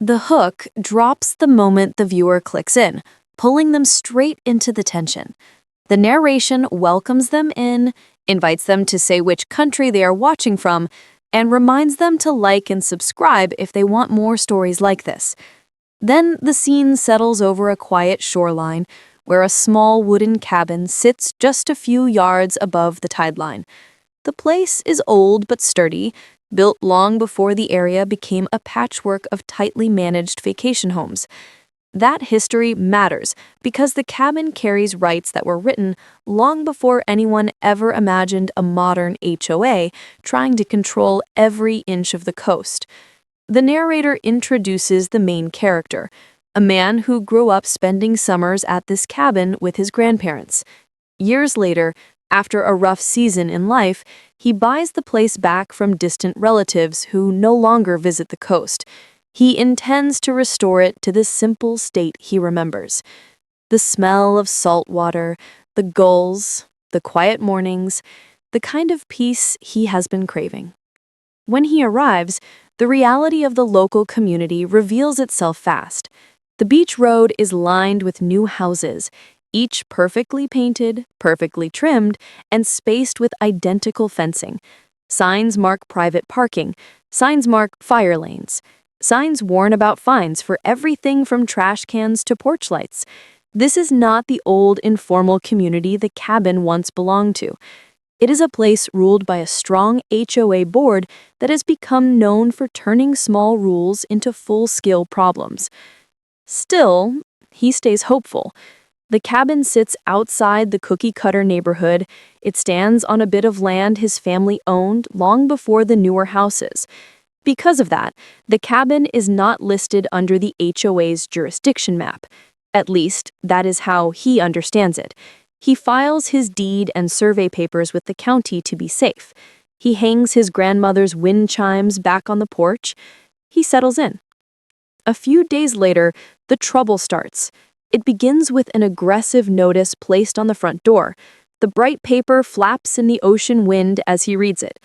The hook drops the moment the viewer clicks in, pulling them straight into the tension. The narration welcomes them in, invites them to say which country they are watching from, and reminds them to like and subscribe if they want more stories like this. Then the scene settles over a quiet shoreline where a small wooden cabin sits just a few yards above the tide line. The place is old but sturdy, built long before the area became a patchwork of tightly managed vacation homes. That history matters because the cabin carries rights that were written long before anyone ever imagined a modern HOA trying to control every inch of the coast. The narrator introduces the main character, a man who grew up spending summers at this cabin with his grandparents. Years later, after a rough season in life, he buys the place back from distant relatives who no longer visit the coast. He intends to restore it to the simple state he remembers. The smell of salt water, the gulls, the quiet mornings, the kind of peace he has been craving. When he arrives, the reality of the local community reveals itself fast. The beach road is lined with new houses, each perfectly painted, perfectly trimmed, and spaced with identical fencing. Signs mark private parking, signs mark fire lanes, signs warn about fines for everything from trash cans to porch lights. This is not the old informal community the cabin once belonged to. It is a place ruled by a strong HOA board that has become known for turning small rules into full-scale problems. Still, he stays hopeful. The cabin sits outside the cookie-cutter neighborhood. It stands on a bit of land his family owned long before the newer houses. Because of that, the cabin is not listed under the HOA's jurisdiction map. At least, that is how he understands it. He files his deed and survey papers with the county to be safe. He hangs his grandmother's wind chimes back on the porch. He settles in. A few days later, the trouble starts. It begins with an aggressive notice placed on the front door. The bright paper flaps in the ocean wind as he reads it.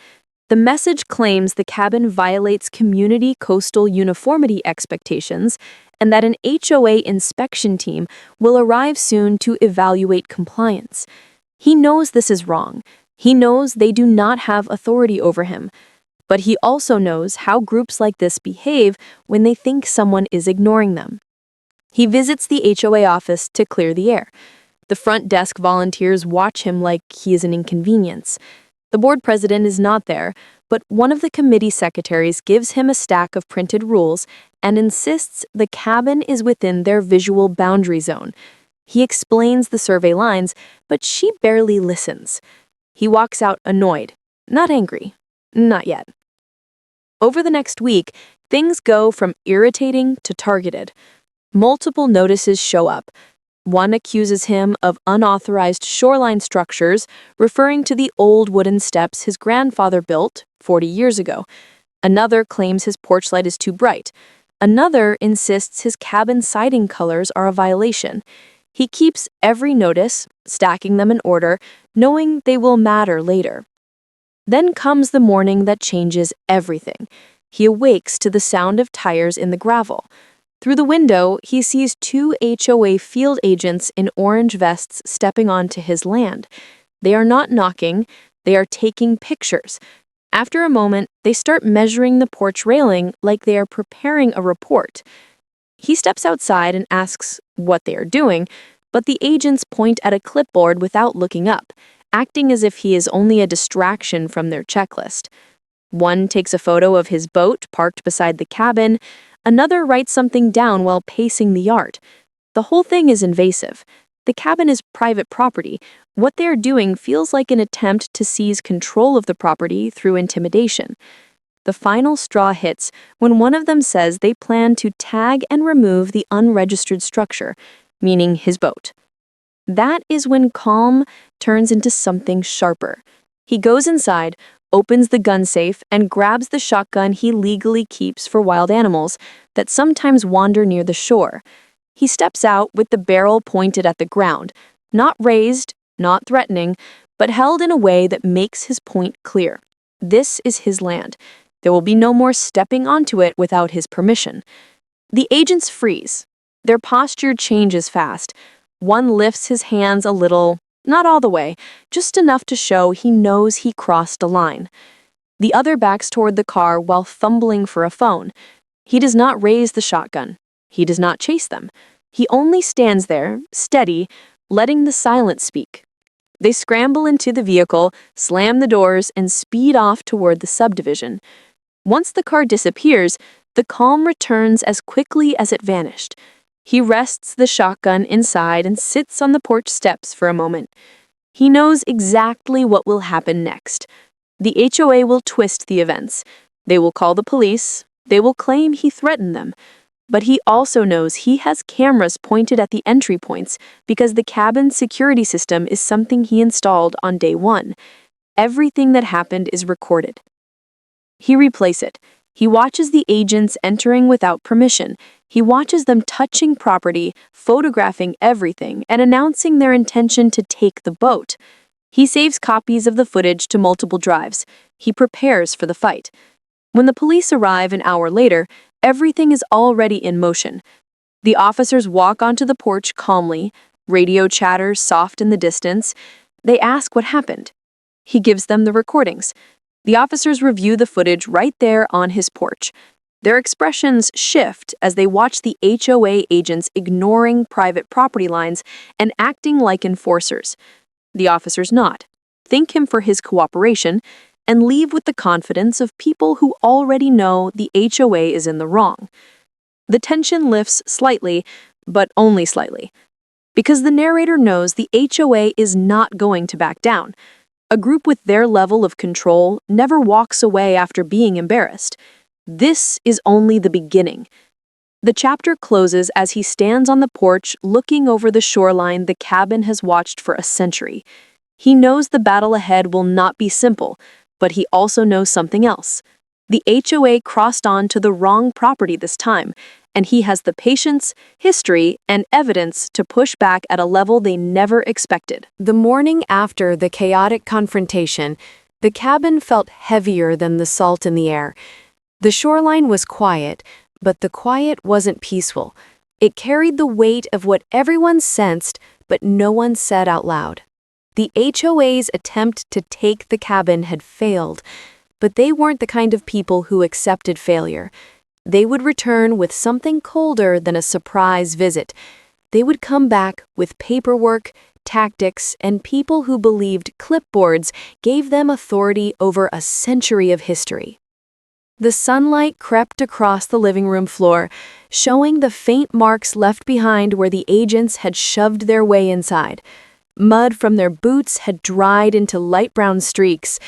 The message claims the cabin violates community coastal uniformity expectations and that an HOA inspection team will arrive soon to evaluate compliance. He knows this is wrong. He knows they do not have authority over him. But he also knows how groups like this behave when they think someone is ignoring them. He visits the HOA office to clear the air. The front desk volunteers watch him like he is an inconvenience. The board president is not there, but one of the committee secretaries gives him a stack of printed rules and insists the cabin is within their visual boundary zone. He explains the survey lines, but she barely listens. He walks out annoyed, not angry, not yet. Over the next week, things go from irritating to targeted. Multiple notices show up. One accuses him of unauthorized shoreline structures, referring to the old wooden steps his grandfather built 40 years ago. Another claims his porch light is too bright. Another insists his cabin siding colors are a violation. He keeps every notice, stacking them in order, knowing they will matter later. Then comes the morning that changes everything. He awakes to the sound of tires in the gravel. Through the window, he sees two HOA field agents in orange vests stepping onto his land. They are not knocking, they are taking pictures. After a moment, they start measuring the porch railing like they are preparing a report. He steps outside and asks what they are doing, but the agents point at a clipboard without looking up, acting as if he is only a distraction from their checklist. One takes a photo of his boat parked beside the cabin. Another writes something down while pacing the yard. The whole thing is invasive. The cabin is private property. What they are doing feels like an attempt to seize control of the property through intimidation. The final straw hits when one of them says they plan to tag and remove the unregistered structure, meaning his boat. That is when calm turns into something sharper. He goes inside, opens the gun safe, and grabs the shotgun he legally keeps for wild animals that sometimes wander near the shore. He steps out with the barrel pointed at the ground, not raised, not threatening, but held in a way that makes his point clear. This is his land. There will be no more stepping onto it without his permission. The agents freeze. Their posture changes fast. One lifts his hands a little, not all the way, just enough to show he knows he crossed a line. The other backs toward the car while fumbling for a phone. He does not raise the shotgun. He does not chase them. He only stands there, steady, letting the silence speak. They scramble into the vehicle, slam the doors, and speed off toward the subdivision. Once the car disappears, the calm returns as quickly as it vanished. He rests the shotgun inside and sits on the porch steps for a moment. He knows exactly what will happen next. The HOA will twist the events. They will call the police. They will claim he threatened them. But he also knows he has cameras pointed at the entry points because the cabin's security system is something he installed on day one. Everything that happened is recorded. He replays it. He watches the agents entering without permission. He watches them touching property, photographing everything, and announcing their intention to take the boat. He saves copies of the footage to multiple drives. He prepares for the fight. When the police arrive an hour later, everything is already in motion. The officers walk onto the porch calmly, radio chatter soft in the distance. They ask what happened. He gives them the recordings. The officers review the footage right there on his porch. Their expressions shift as they watch the HOA agents ignoring private property lines and acting like enforcers. The officers nod, thank him for his cooperation, and leave with the confidence of people who already know the HOA is in the wrong. The tension lifts slightly, but only slightly, because the narrator knows the HOA is not going to back down. A group with their level of control never walks away after being embarrassed. This is only the beginning. The chapter closes as he stands on the porch looking over the shoreline the cabin has watched for a century. He knows the battle ahead will not be simple, but he also knows something else. The HOA crossed on to the wrong property this time, and he has the patience, history, and evidence to push back at a level they never expected. The morning after the chaotic confrontation, the cabin felt heavier than the salt in the air. The shoreline was quiet, but the quiet wasn't peaceful. It carried the weight of what everyone sensed, but no one said out loud. The HOA's attempt to take the cabin had failed, but they weren't the kind of people who accepted failure. They would return with something colder than a surprise visit. They would come back with paperwork, tactics, and people who believed clipboards gave them authority over a century of history. The sunlight crept across the living room floor, showing the faint marks left behind where the agents had shoved their way inside. Mud from their boots had dried into light brown streaks.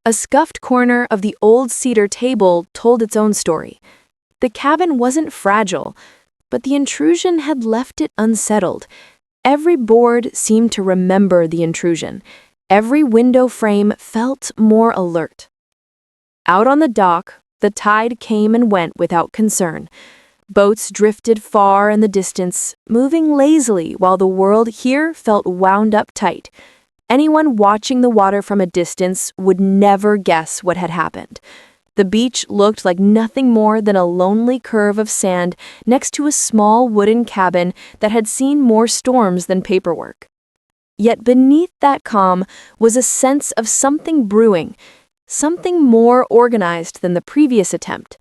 A scuffed corner of the old cedar table told its own story. The cabin wasn't fragile, but the intrusion had left it unsettled. Every board seemed to remember the intrusion. Every window frame felt more alert. Out on the dock, the tide came and went without concern. Boats drifted far in the distance, moving lazily while the world here felt wound up tight. Anyone watching the water from a distance would never guess what had happened. The beach looked like nothing more than a lonely curve of sand next to a small wooden cabin that had seen more storms than paperwork. Yet beneath that calm was a sense of something brewing, something more organized than the previous attempt.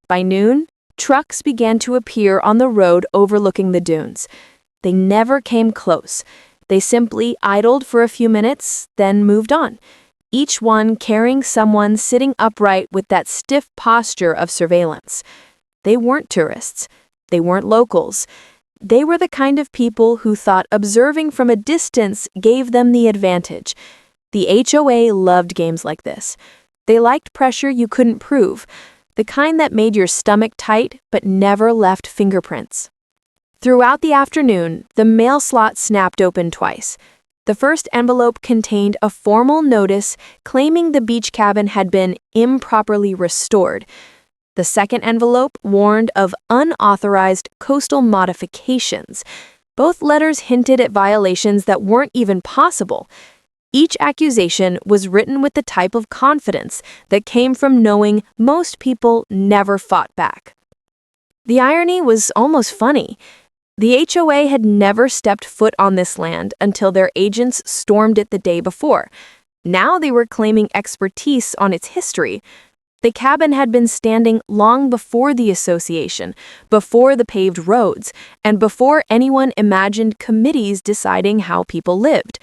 By noon, trucks began to appear on the road overlooking the dunes. They never came close. They simply idled for a few minutes, then moved on, each one carrying someone sitting upright with that stiff posture of surveillance. They weren't tourists. They weren't locals. They were the kind of people who thought observing from a distance gave them the advantage. The HOA loved games like this. They liked pressure you couldn't prove, the kind that made your stomach tight but never left fingerprints. Throughout the afternoon, the mail slot snapped open twice. The first envelope contained a formal notice claiming the beach cabin had been improperly restored. The second envelope warned of unauthorized coastal modifications. Both letters hinted at violations that weren't even possible. Each accusation was written with the type of confidence that came from knowing most people never fought back. The irony was almost funny. The HOA had never stepped foot on this land until their agents stormed it the day before. Now they were claiming expertise on its history. The cabin had been standing long before the association, before the paved roads, and before anyone imagined committees deciding how people lived.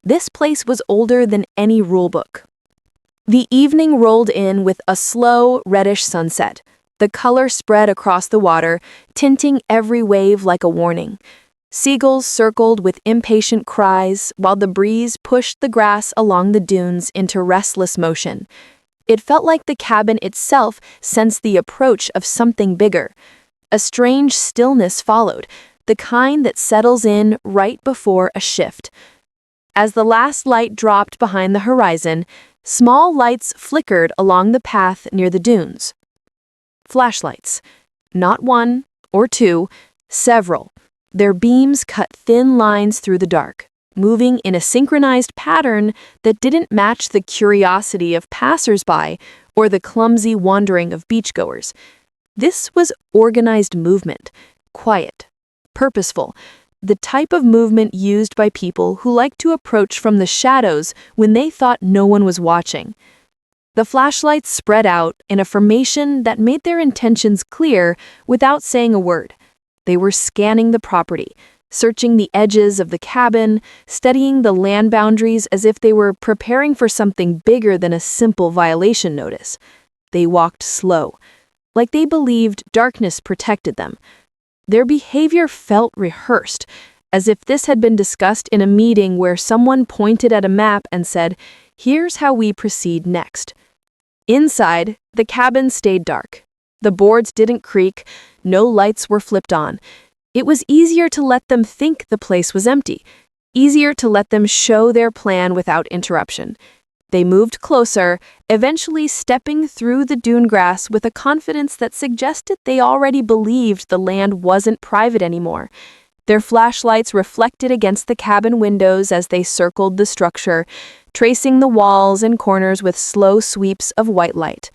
This place was older than any rulebook. The evening rolled in with a slow, reddish sunset. The color spread across the water, tinting every wave like a warning. Seagulls circled with impatient cries, while the breeze pushed the grass along the dunes into restless motion. It felt like the cabin itself sensed the approach of something bigger. A strange stillness followed, the kind that settles in right before a shift. As the last light dropped behind the horizon, small lights flickered along the path near the dunes. Flashlights. Not one or two, several. Their beams cut thin lines through the dark, moving in a synchronized pattern that didn't match the curiosity of passers-by or the clumsy wandering of beachgoers. This was organized movement, quiet, purposeful, the type of movement used by people who like to approach from the shadows when they thought no one was watching. The flashlights spread out in a formation that made their intentions clear without saying a word. They were scanning the property, searching the edges of the cabin, studying the land boundaries as if they were preparing for something bigger than a simple violation notice. They walked slow, like they believed darkness protected them. Their behavior felt rehearsed, as if this had been discussed in a meeting where someone pointed at a map and said, "Here's how we proceed next." Inside, the cabin stayed dark. The boards didn't creak, no lights were flipped on. It was easier to let them think the place was empty, easier to let them show their plan without interruption. They moved closer, eventually stepping through the dune grass with a confidence that suggested they already believed the land wasn't private anymore. Their flashlights reflected against the cabin windows as they circled the structure, tracing the walls and corners with slow sweeps of white light.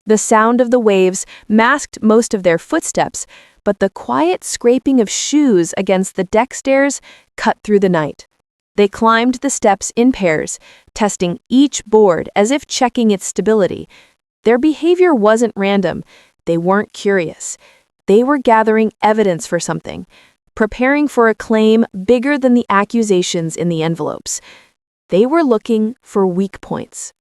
The sound of the waves masked most of their footsteps, but the quiet scraping of shoes against the deck stairs cut through the night. They climbed the steps in pairs, testing each board as if checking its stability. Their behavior wasn't random. They weren't curious. They were gathering evidence for something, preparing for a claim bigger than the accusations in the envelopes. They were looking for weak points.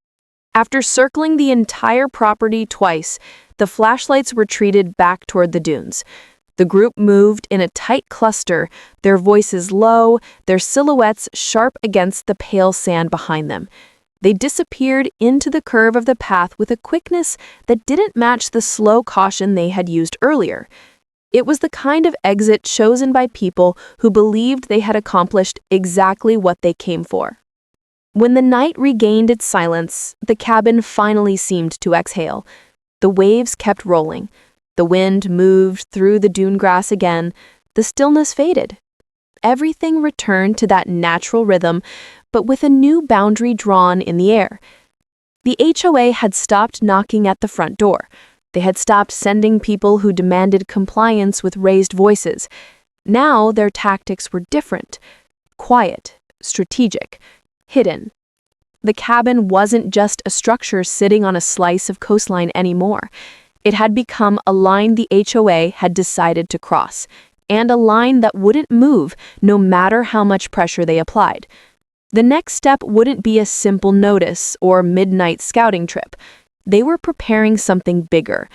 After circling the entire property twice, the flashlights retreated back toward the dunes. The group moved in a tight cluster, their voices low, their silhouettes sharp against the pale sand behind them. They disappeared into the curve of the path with a quickness that didn't match the slow caution they had used earlier. It was the kind of exit chosen by people who believed they had accomplished exactly what they came for. When the night regained its silence, the cabin finally seemed to exhale. The waves kept rolling. The wind moved through the dune grass again. The stillness faded. Everything returned to that natural rhythm, but with a new boundary drawn in the air. The HOA had stopped knocking at the front door. They had stopped sending people who demanded compliance with raised voices. Now their tactics were different. Quiet, strategic, hidden. The cabin wasn't just a structure sitting on a slice of coastline anymore. It had become a line the HOA had decided to cross, and a line that wouldn't move no matter how much pressure they applied. The next step wouldn't be a simple notice or midnight scouting trip. They were preparing something bigger,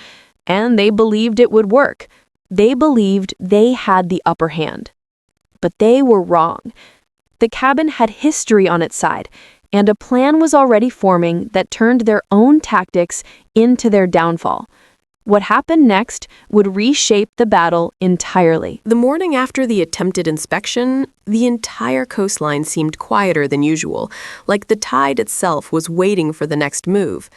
and they believed it would work. They believed they had the upper hand. But they were wrong. The cabin had history on its side, and a plan was already forming that turned their own tactics into their downfall. What happened next would reshape the battle entirely. The morning after the attempted inspection, the entire coastline seemed quieter than usual, like the tide itself was waiting for the next move.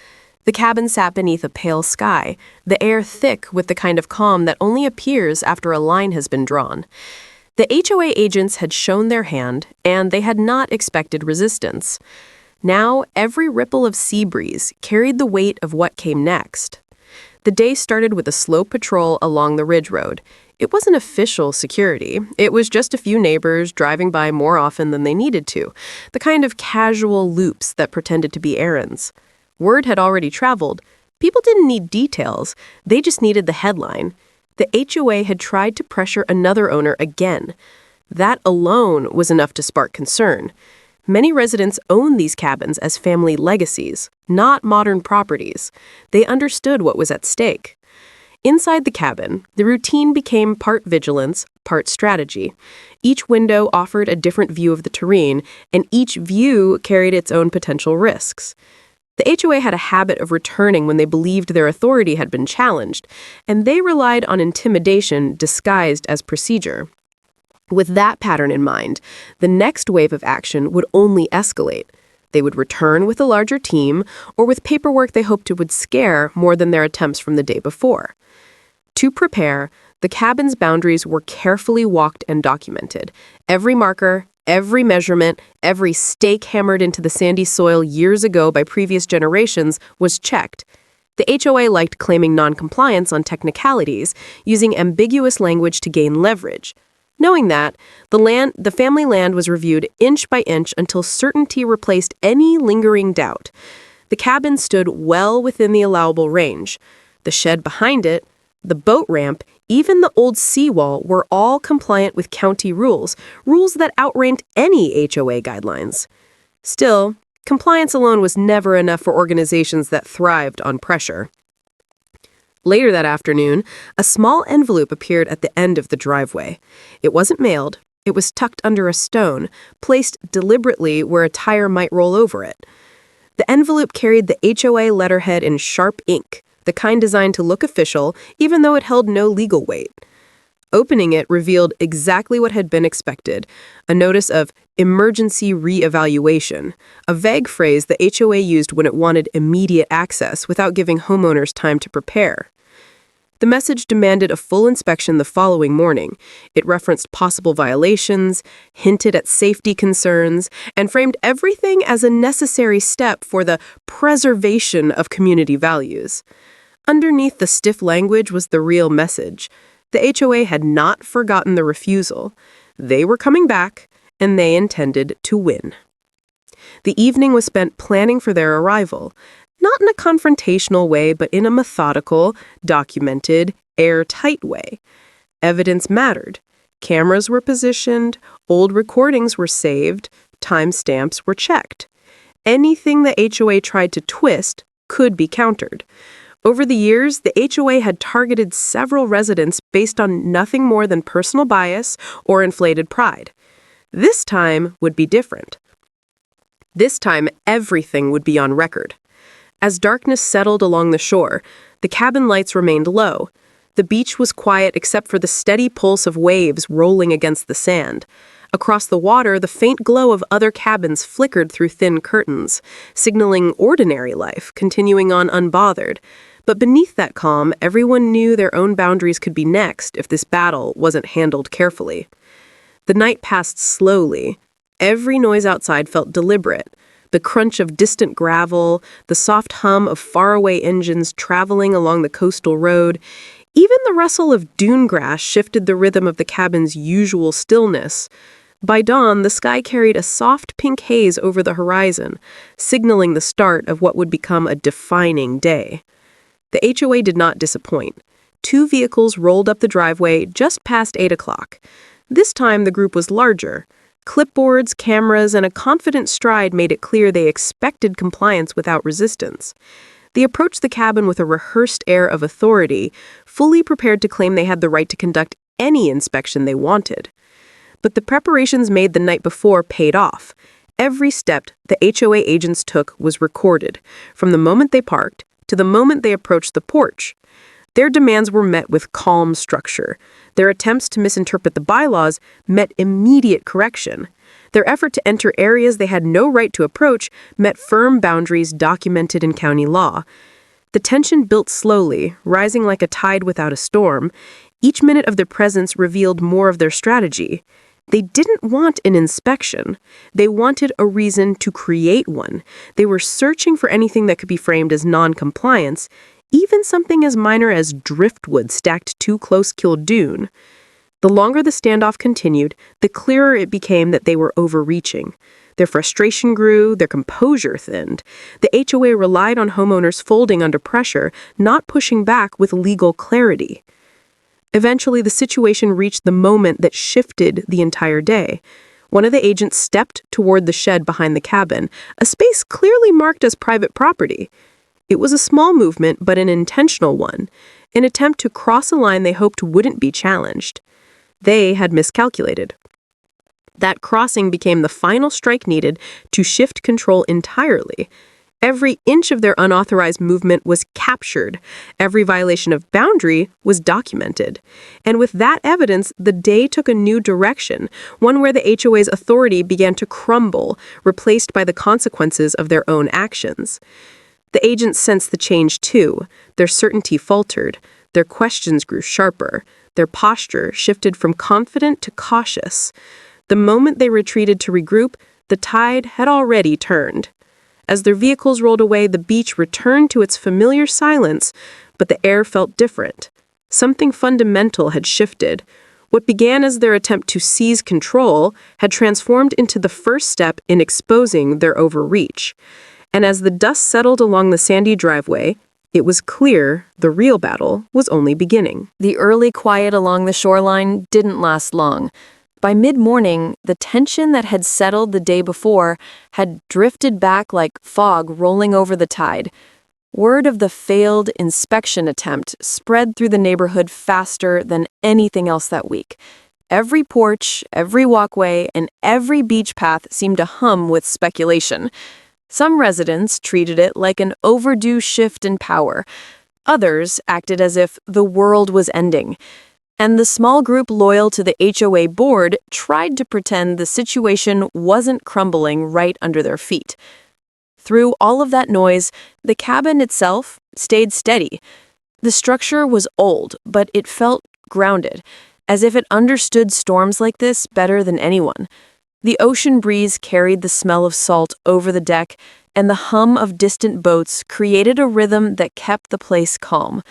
The cabin sat beneath a pale sky, the air thick with the kind of calm that only appears after a line has been drawn. The HOA agents had shown their hand, and they had not expected resistance. Now, every ripple of sea breeze carried the weight of what came next. The day started with a slow patrol along the ridge road. It wasn't official security. It was just a few neighbors driving by more often than they needed to, the kind of casual loops that pretended to be errands. Word had already traveled. People didn't need details. They just needed the headline. The HOA had tried to pressure another owner again. That alone was enough to spark concern. Many residents own these cabins as family legacies, not modern properties. They understood what was at stake. Inside the cabin, the routine became part vigilance, part strategy. Each window offered a different view of the terrain, and each view carried its own potential risks. The HOA had a habit of returning when they believed their authority had been challenged, and they relied on intimidation disguised as procedure. With that pattern in mind, the next wave of action would only escalate. They would return with a larger team or with paperwork they hoped it would scare more than their attempts from the day before. To prepare, the cabin's boundaries were carefully walked and documented. Every marker, every measurement, every stake hammered into the sandy soil years ago by previous generations was checked. The HOA liked claiming noncompliance on technicalities, using ambiguous language to gain leverage. Knowing that, the family land was reviewed inch by inch until certainty replaced any lingering doubt. The cabin stood well within the allowable range. The shed behind it, the boat ramp, even the old seawall were all compliant with county rules that outranked any HOA guidelines. Still, compliance alone was never enough for organizations that thrived on pressure. Later that afternoon, a small envelope appeared at the end of the driveway. It wasn't mailed. It was tucked under a stone, placed deliberately where a tire might roll over it. The envelope carried the HOA letterhead in sharp ink, the kind designed to look official, even though it held no legal weight. Opening it revealed exactly what had been expected, a notice of emergency reevaluation, a vague phrase the HOA used when it wanted immediate access without giving homeowners time to prepare. The message demanded a full inspection the following morning. It referenced possible violations, hinted at safety concerns, and framed everything as a necessary step for the preservation of community values. Underneath the stiff language was the real message. The HOA had not forgotten the refusal. They were coming back, and they intended to win. The evening was spent planning for their arrival, not in a confrontational way, but in a methodical, documented, airtight way. Evidence mattered. Cameras were positioned, old recordings were saved, timestamps were checked. Anything the HOA tried to twist could be countered. Over the years, the HOA had targeted several residents based on nothing more than personal bias or inflated pride. This time would be different. This time, everything would be on record. As darkness settled along the shore, the cabin lights remained low. The beach was quiet except for the steady pulse of waves rolling against the sand. Across the water, the faint glow of other cabins flickered through thin curtains, signaling ordinary life, continuing on unbothered. But beneath that calm, everyone knew their own boundaries could be next if this battle wasn't handled carefully. The night passed slowly. Every noise outside felt deliberate. The crunch of distant gravel, the soft hum of faraway engines traveling along the coastal road, even the rustle of dune grass shifted the rhythm of the cabin's usual stillness. By dawn, the sky carried a soft pink haze over the horizon, signaling the start of what would become a defining day. The HOA did not disappoint. 2 vehicles rolled up the driveway just past 8 o'clock. This time, the group was larger. Clipboards, cameras, and a confident stride made it clear they expected compliance without resistance. They approached the cabin with a rehearsed air of authority, fully prepared to claim they had the right to conduct any inspection they wanted. But the preparations made the night before paid off. Every step the HOA agents took was recorded, from the moment they parked to the moment they approached the porch. Their demands were met with calm structure. Their attempts to misinterpret the bylaws met immediate correction. Their effort to enter areas they had no right to approach met firm boundaries documented in county law. The tension built slowly, rising like a tide without a storm. Each minute of their presence revealed more of their strategy. They didn't want an inspection. They wanted a reason to create one. They were searching for anything that could be framed as non-compliance, Even something as minor as driftwood stacked too close killed Dune. The longer the standoff continued, the clearer it became that they were overreaching. Their frustration grew, their composure thinned. The HOA relied on homeowners folding under pressure, not pushing back with legal clarity. Eventually, the situation reached the moment that shifted the entire day. One of the agents stepped toward the shed behind the cabin, a space clearly marked as private property. It was a small movement, but an intentional one, an attempt to cross a line they hoped wouldn't be challenged. They had miscalculated. That crossing became the final strike needed to shift control entirely. Every inch of their unauthorized movement was captured. Every violation of boundary was documented. And with that evidence, the day took a new direction, one where the HOA's authority began to crumble, replaced by the consequences of their own actions. The agents sensed the change too. Their certainty faltered. Their questions grew sharper. Their posture shifted from confident to cautious. The moment they retreated to regroup, the tide had already turned. As their vehicles rolled away, the beach returned to its familiar silence, but the air felt different. Something fundamental had shifted. What began as their attempt to seize control had transformed into the first step in exposing their overreach. And as the dust settled along the sandy driveway, it was clear the real battle was only beginning. The early quiet along the shoreline didn't last long. By mid-morning, the tension that had settled the day before had drifted back like fog rolling over the tide. Word of the failed inspection attempt spread through the neighborhood faster than anything else that week. Every porch, every walkway, and every beach path seemed to hum with speculation. Some residents treated it like an overdue shift in power. Others acted as if the world was ending. And the small group loyal to the HOA board tried to pretend the situation wasn't crumbling right under their feet. Through all of that noise, the cabin itself stayed steady. The structure was old, but it felt grounded, as if it understood storms like this better than anyone. The ocean breeze carried the smell of salt over the deck, and the hum of distant boats created a rhythm that kept the place calm.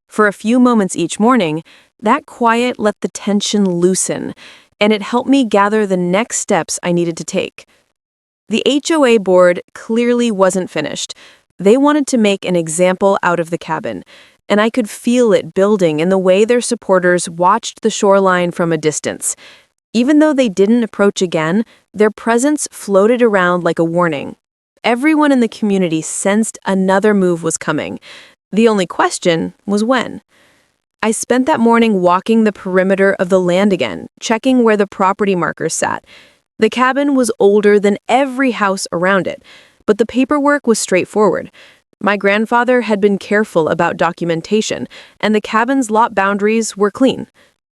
For a few moments each morning, that quiet let the tension loosen, and it helped me gather the next steps I needed to take. The HOA board clearly wasn't finished. They wanted to make an example out of the cabin, and I could feel it building in the way their supporters watched the shoreline from a distance. Even though they didn't approach again, their presence floated around like a warning. Everyone in the community sensed another move was coming. The only question was when. I spent that morning walking the perimeter of the land again, checking where the property markers sat. The cabin was older than every house around it, but the paperwork was straightforward. My grandfather had been careful about documentation, and the cabin's lot boundaries were clean.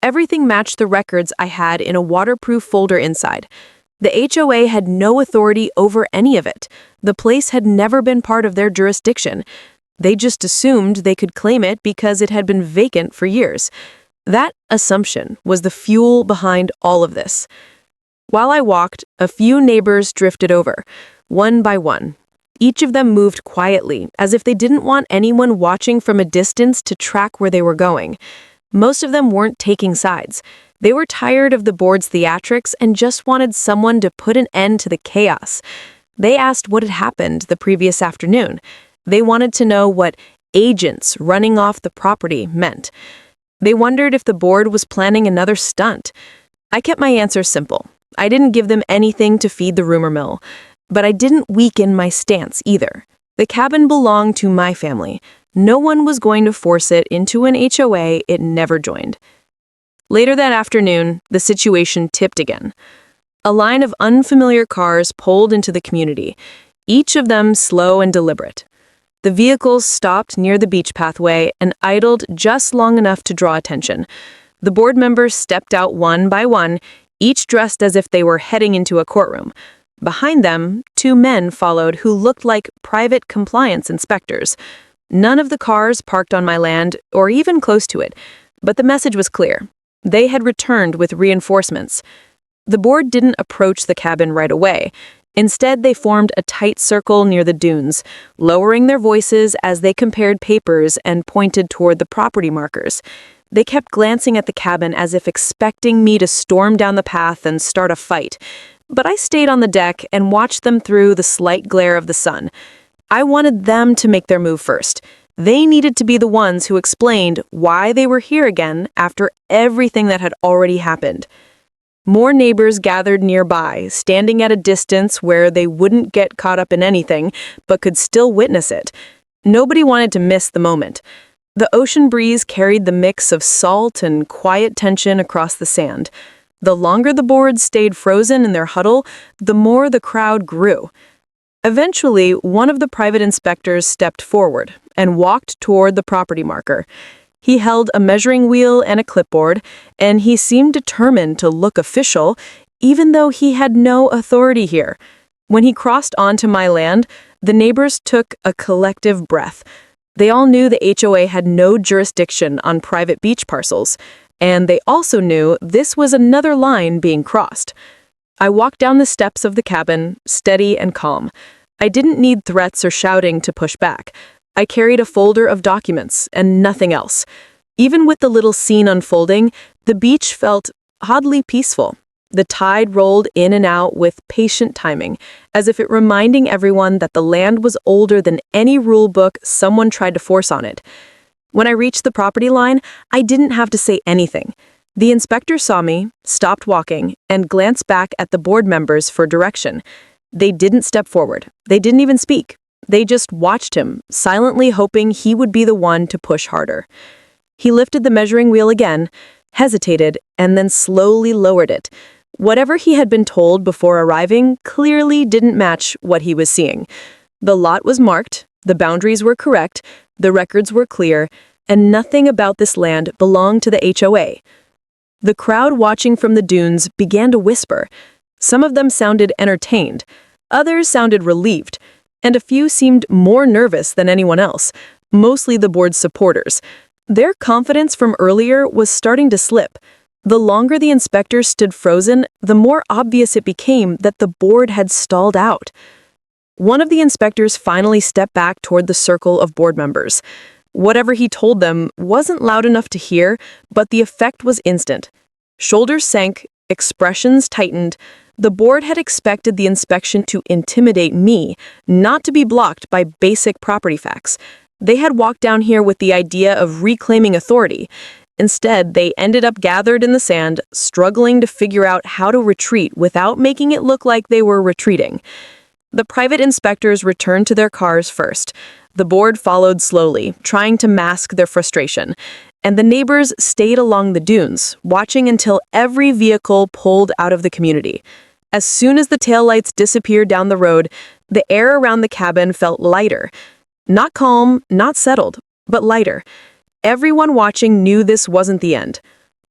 Everything matched the records I had in a waterproof folder inside. The HOA had no authority over any of it. The place had never been part of their jurisdiction. They just assumed they could claim it because it had been vacant for years. That assumption was the fuel behind all of this. While I walked, a few neighbors drifted over, one by one. Each of them moved quietly, as if they didn't want anyone watching from a distance to track where they were going. Most of them weren't taking sides. They were tired of the board's theatrics and just wanted someone to put an end to the chaos. They asked what had happened the previous afternoon. They wanted to know what agents running off the property meant. They wondered if the board was planning another stunt. I kept my answers simple. I didn't give them anything to feed the rumor mill, but I didn't weaken my stance either. The cabin belonged to my family. No one was going to force it into an HOA it never joined. Later that afternoon, the situation tipped again. A line of unfamiliar cars pulled into the community, each of them slow and deliberate. The vehicles stopped near the beach pathway and idled just long enough to draw attention. The board members stepped out one by one, each dressed as if they were heading into a courtroom. Behind them, two men followed who looked like private compliance inspectors. None of the cars parked on my land or even close to it, but the message was clear. They had returned with reinforcements. The board didn't approach the cabin right away. Instead, they formed a tight circle near the dunes, lowering their voices as they compared papers and pointed toward the property markers. They kept glancing at the cabin as if expecting me to storm down the path and start a fight. But I stayed on the deck and watched them through the slight glare of the sun. I wanted them to make their move first. They needed to be the ones who explained why they were here again after everything that had already happened. More neighbors gathered nearby, standing at a distance where they wouldn't get caught up in anything, but could still witness it. Nobody wanted to miss the moment. The ocean breeze carried the mix of salt and quiet tension across the sand. The longer the boards stayed frozen in their huddle, the more the crowd grew. Eventually, one of the private inspectors stepped forward and walked toward the property marker. He held a measuring wheel and a clipboard, and he seemed determined to look official, even though he had no authority here. When he crossed onto my land, the neighbors took a collective breath. They all knew the HOA had no jurisdiction on private beach parcels, and they also knew this was another line being crossed. I walked down the steps of the cabin, steady and calm. I didn't need threats or shouting to push back. I carried a folder of documents and nothing else. Even with the little scene unfolding, the beach felt oddly peaceful. The tide rolled in and out with patient timing, as if it reminding everyone that the land was older than any rule book someone tried to force on it. When I reached the property line, I didn't have to say anything. The inspector saw me, stopped walking, and glanced back at the board members for direction. They didn't step forward. They didn't even speak. They just watched him, silently hoping he would be the one to push harder. He lifted the measuring wheel again, hesitated, and then slowly lowered it. Whatever he had been told before arriving clearly didn't match what he was seeing. The lot was marked, the boundaries were correct, the records were clear, and nothing about this land belonged to the HOA. The crowd watching from the dunes began to whisper. Some of them sounded entertained, others sounded relieved, and a few seemed more nervous than anyone else, mostly the board's supporters. Their confidence from earlier was starting to slip. The longer the inspectors stood frozen, the more obvious it became that the board had stalled out. One of the inspectors finally stepped back toward the circle of board members. Whatever he told them wasn't loud enough to hear, but the effect was instant. Shoulders sank, expressions tightened. The board had expected the inspection to intimidate me, not to be blocked by basic property facts. They had walked down here with the idea of reclaiming authority. Instead, they ended up gathered in the sand, struggling to figure out how to retreat without making it look like they were retreating. The private inspectors returned to their cars first. The board followed slowly, trying to mask their frustration. And the neighbors stayed along the dunes, watching until every vehicle pulled out of the community. As soon as the taillights disappeared down the road, the air around the cabin felt lighter. Not calm, not settled, but lighter. Everyone watching knew this wasn't the end.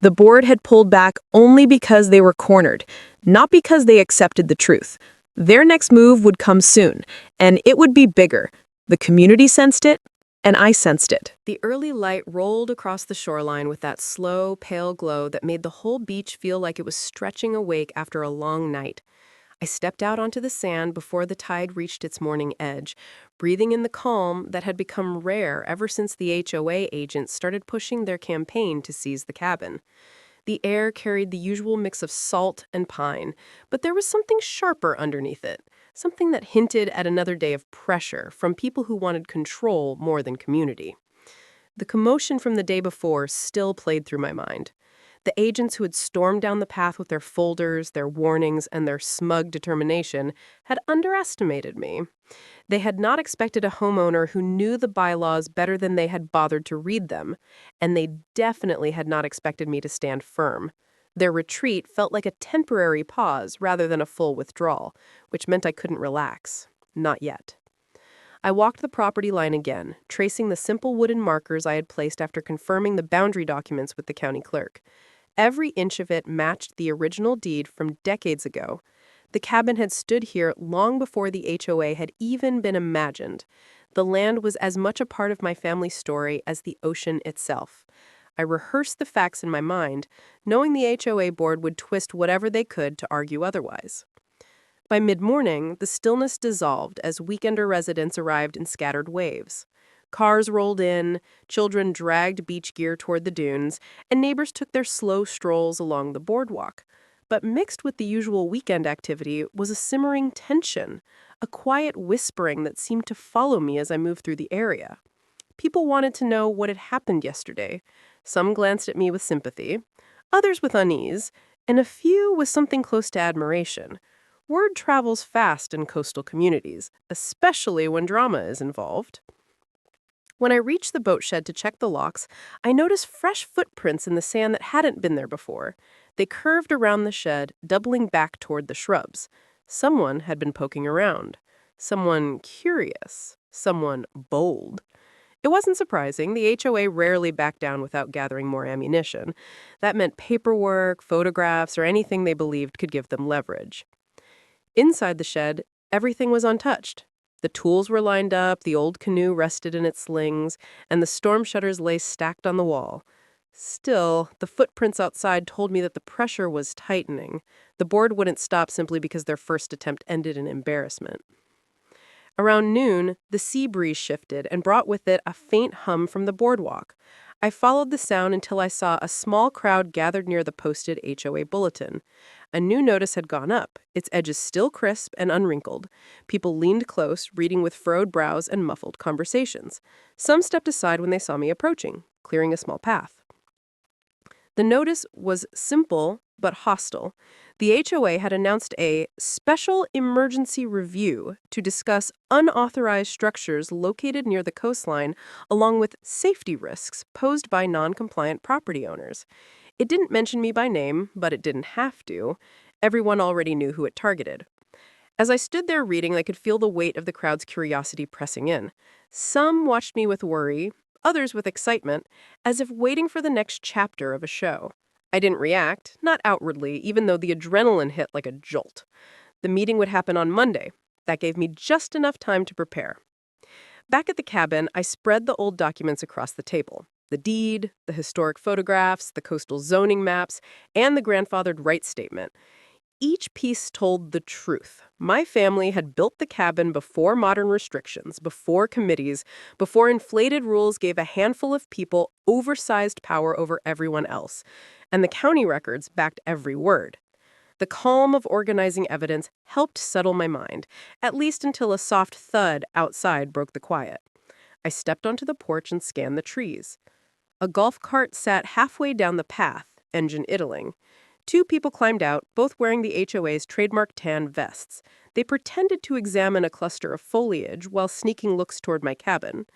The board had pulled back only because they were cornered, not because they accepted the truth. Their next move would come soon, and it would be bigger. The community sensed it, and I sensed it. The early light rolled across the shoreline with that slow, pale glow that made the whole beach feel like it was stretching awake after a long night. I stepped out onto the sand before the tide reached its morning edge, breathing in the calm that had become rare ever since the HOA agents started pushing their campaign to seize the cabin. The air carried the usual mix of salt and pine, but there was something sharper underneath it, something that hinted at another day of pressure from people who wanted control more than community. The commotion from the day before still played through my mind. The agents who had stormed down the path with their folders, their warnings, and their smug determination had underestimated me. They had not expected a homeowner who knew the bylaws better than they had bothered to read them, and they definitely had not expected me to stand firm. Their retreat felt like a temporary pause rather than a full withdrawal, which meant I couldn't relax. Not yet. I walked the property line again, tracing the simple wooden markers I had placed after confirming the boundary documents with the county clerk. Every inch of it matched the original deed from decades ago. The cabin had stood here long before the HOA had even been imagined. The land was as much a part of my family's story as the ocean itself. I rehearsed the facts in my mind, knowing the HOA board would twist whatever they could to argue otherwise. By mid-morning, the stillness dissolved as weekender residents arrived in scattered waves. Cars rolled in, children dragged beach gear toward the dunes, and neighbors took their slow strolls along the boardwalk. But mixed with the usual weekend activity was a simmering tension, a quiet whispering that seemed to follow me as I moved through the area. People wanted to know what had happened yesterday. Some glanced at me with sympathy, others with unease, and a few with something close to admiration. Word travels fast in coastal communities, especially when drama is involved. When I reached the boat shed to check the locks, I noticed fresh footprints in the sand that hadn't been there before. They curved around the shed, doubling back toward the shrubs. Someone had been poking around. Someone curious. Someone bold. It wasn't surprising. The HOA rarely backed down without gathering more ammunition. That meant paperwork, photographs, or anything they believed could give them leverage. Inside the shed, everything was untouched. The tools were lined up, the old canoe rested in its slings, and the storm shutters lay stacked on the wall. Still, the footprints outside told me that the pressure was tightening. The board wouldn't stop simply because their first attempt ended in embarrassment. Around noon, the sea breeze shifted and brought with it a faint hum from the boardwalk. I followed the sound until I saw a small crowd gathered near the posted HOA bulletin. A new notice had gone up, its edges still crisp and unwrinkled. People leaned close, reading with furrowed brows and muffled conversations. Some stepped aside when they saw me approaching, clearing a small path. The notice was simple but hostile. The HOA had announced a special emergency review to discuss unauthorized structures located near the coastline, along with safety risks posed by non-compliant property owners. It didn't mention me by name, but it didn't have to. Everyone already knew who it targeted. As I stood there reading, I could feel the weight of the crowd's curiosity pressing in. Some watched me with worry, others with excitement, as if waiting for the next chapter of a show. I didn't react, not outwardly, even though the adrenaline hit like a jolt. The meeting would happen on Monday. That gave me just enough time to prepare. Back at the cabin, I spread the old documents across the table. The deed, the historic photographs, the coastal zoning maps, and the grandfathered rights statement. Each piece told the truth. My family had built the cabin before modern restrictions, before committees, before inflated rules gave a handful of people oversized power over everyone else. And the county records backed every word. The calm of organizing evidence helped settle my mind, at least until a soft thud outside broke the quiet. I stepped onto the porch and scanned the trees. A golf cart sat halfway down the path, engine idling. Two people climbed out, both wearing the HOA's trademark tan vests. They pretended to examine a cluster of foliage while sneaking looks toward my cabin.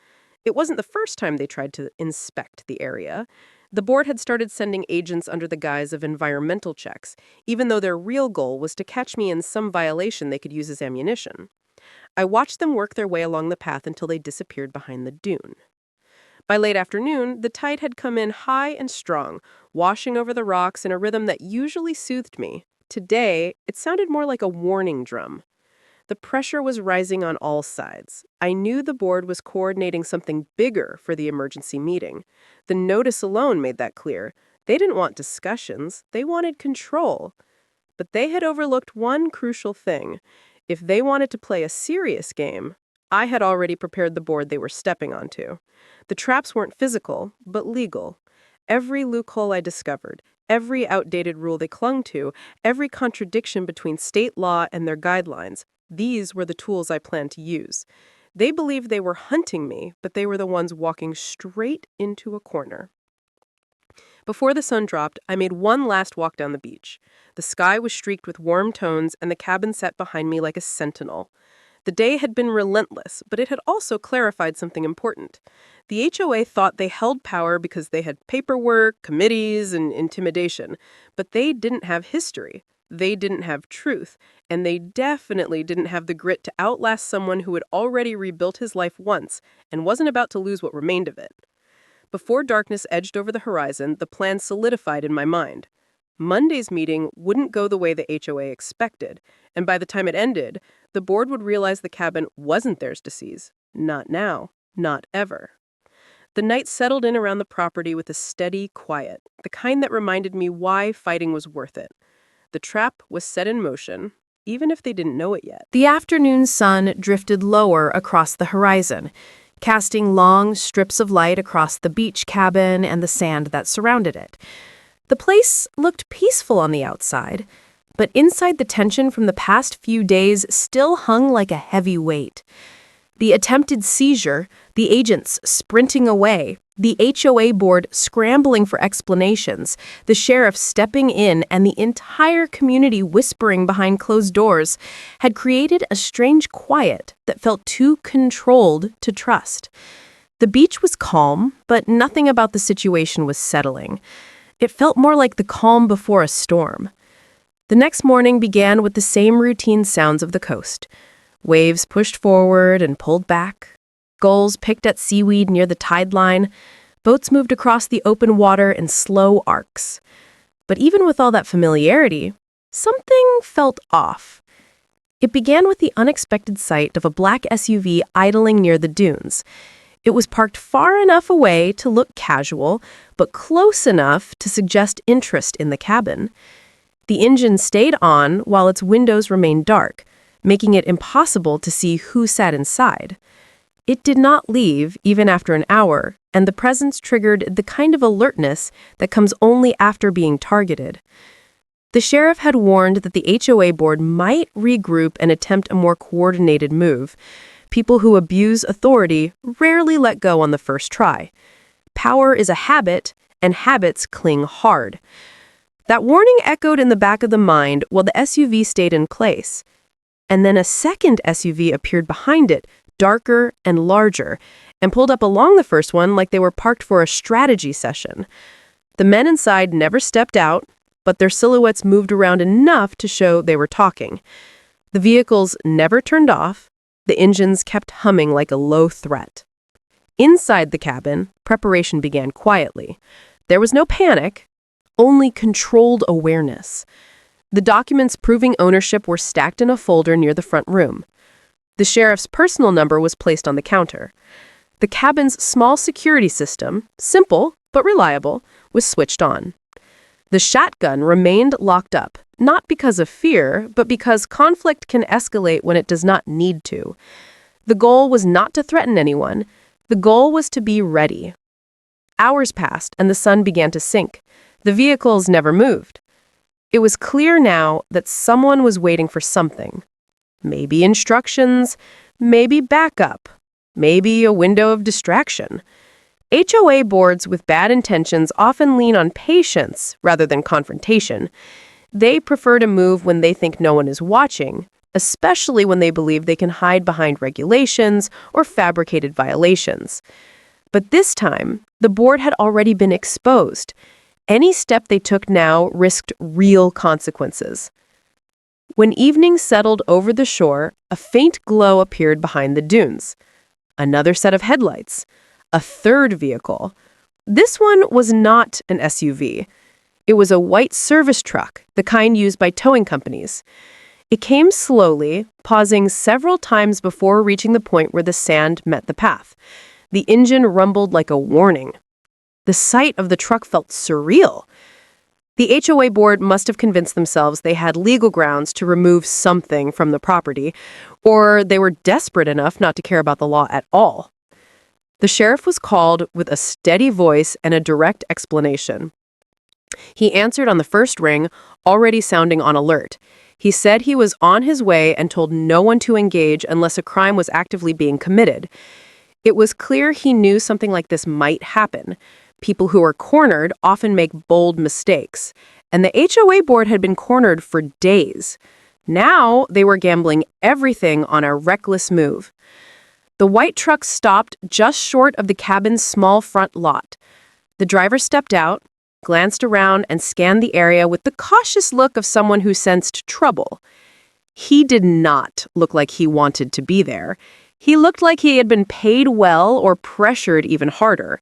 It wasn't the first time they tried to inspect the area. The board had started sending agents under the guise of environmental checks, even though their real goal was to catch me in some violation they could use as ammunition. I watched them work their way along the path until they disappeared behind the dune. By late afternoon, the tide had come in high and strong, washing over the rocks in a rhythm that usually soothed me. Today, it sounded more like a warning drum. The pressure was rising on all sides. I knew the board was coordinating something bigger for the emergency meeting. The notice alone made that clear. They didn't want discussions, they wanted control. But they had overlooked one crucial thing. If they wanted to play a serious game, I had already prepared the board they were stepping onto. The traps weren't physical, but legal. Every loophole I discovered, every outdated rule they clung to, every contradiction between state law and their guidelines, these were the tools I planned to use. They believed they were hunting me, but they were the ones walking straight into a corner. Before the sun dropped, I made one last walk down the beach. The sky was streaked with warm tones, and the cabin sat behind me like a sentinel. The day had been relentless, but it had also clarified something important. The HOA thought they held power because they had paperwork, committees, and intimidation, but they didn't have history. They didn't have truth, and they definitely didn't have the grit to outlast someone who had already rebuilt his life once and wasn't about to lose what remained of it. Before darkness edged over the horizon, the plan solidified in my mind. Monday's meeting wouldn't go the way the HOA expected, and by the time it ended, the board would realize the cabin wasn't theirs to seize. Not now. Not ever. The night settled in around the property with a steady quiet, the kind that reminded me why fighting was worth it. The trap was set in motion. even if they didn't know it yet. The afternoon sun drifted lower across the horizon, casting long strips of light across the beach cabin and the sand that surrounded it. The place looked peaceful on the outside, but inside the tension from the past few days still hung like a heavy weight. The attempted seizure, the agents sprinting away, the HOA board scrambling for explanations, the sheriff stepping in, and the entire community whispering behind closed doors had created a strange quiet that felt too controlled to trust. The beach was calm, but nothing about the situation was settling. It felt more like the calm before a storm. The next morning began with the same routine sounds of the coast. Waves pushed forward and pulled back. Gulls picked at seaweed near the tide line. Boats moved across the open water in slow arcs. But even with all that familiarity, something felt off. It began with the unexpected sight of a black SUV idling near the dunes. It was parked far enough away to look casual, but close enough to suggest interest in the cabin. The engine stayed on while its windows remained dark, making it impossible to see who sat inside. It did not leave even after an hour, and the presence triggered the kind of alertness that comes only after being targeted. The sheriff had warned that the HOA board might regroup and attempt a more coordinated move. People who abuse authority rarely let go on the first try. Power is a habit, and habits cling hard. That warning echoed in the back of the mind while the SUV stayed in place. And then a second SUV appeared behind it, darker and larger, and pulled up along the first one like they were parked for a strategy session. The men inside never stepped out, but their silhouettes moved around enough to show they were talking. The vehicles never turned off. The engines kept humming like a low threat. Inside the cabin, preparation began quietly. There was no panic, only controlled awareness. The documents proving ownership were stacked in a folder near the front room. The sheriff's personal number was placed on the counter. The cabin's small security system, simple but reliable, was switched on. The shotgun remained locked up, not because of fear, but because conflict can escalate when it does not need to. The goal was not to threaten anyone. The goal was to be ready. Hours passed and the sun began to sink. The vehicles never moved. It was clear now that someone was waiting for something. Maybe instructions, maybe backup, maybe a window of distraction. HOA boards with bad intentions often lean on patience rather than confrontation. They prefer to move when they think no one is watching, especially when they believe they can hide behind regulations or fabricated violations. But this time, the board had already been exposed. Any step they took now risked real consequences. When evening settled over the shore, a faint glow appeared behind the dunes. Another set of headlights. A third vehicle. This one was not an SUV. It was a white service truck, the kind used by towing companies. It came slowly, pausing several times before reaching the point where the sand met the path. The engine rumbled like a warning. The sight of the truck felt surreal. The HOA board must have convinced themselves they had legal grounds to remove something from the property, or they were desperate enough not to care about the law at all. The sheriff was called with a steady voice and a direct explanation. He answered on the first ring, already sounding on alert. He said he was on his way and told no one to engage unless a crime was actively being committed. It was clear he knew something like this might happen. People who are cornered often make bold mistakes, and the HOA board had been cornered for days. Now they were gambling everything on a reckless move. The white truck stopped just short of the cabin's small front lot. The driver stepped out, glanced around, and scanned the area with the cautious look of someone who sensed trouble. He did not look like he wanted to be there. He looked like he had been paid well or pressured even harder.